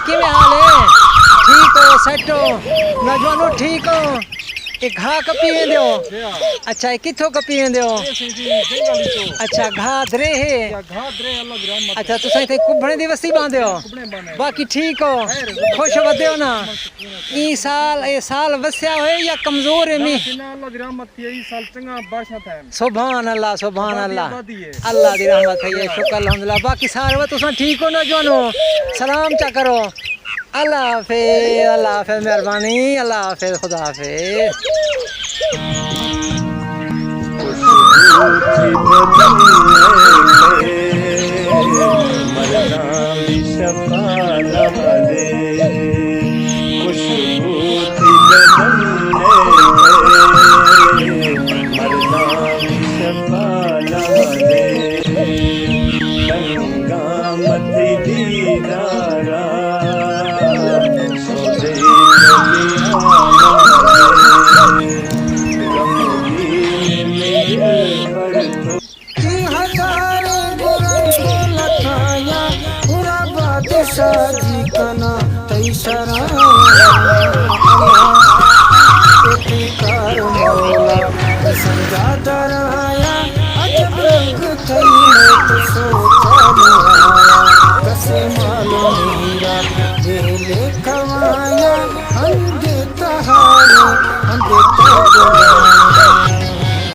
किवें हाल है? ठीक हो सेट हो नौजवानों ठीक हो? एक घा कपी वेंदे हो? अच्छा ये किथों कपी वेंदे हो? अच्छा घा दरे है। अच्छा तुसां इथे कुबणे दी वसी बांधे हो? बाकी ठीक हो खुश वदे हो ना? ई साल वस्या होए या कमजोर है मी? सुभान अल्लाह सुभान अल्लाह अल्लाह दी रहमत है शुक्र अल्हम्दुलिल्लाह। बाकी सारे तुसां ठीक हो नौजवानों? सलाम चा करो। अल्लाह हाफिज मेहरबानी अल्लाह हाफिज खुदा हाफिज। मरना भी शफा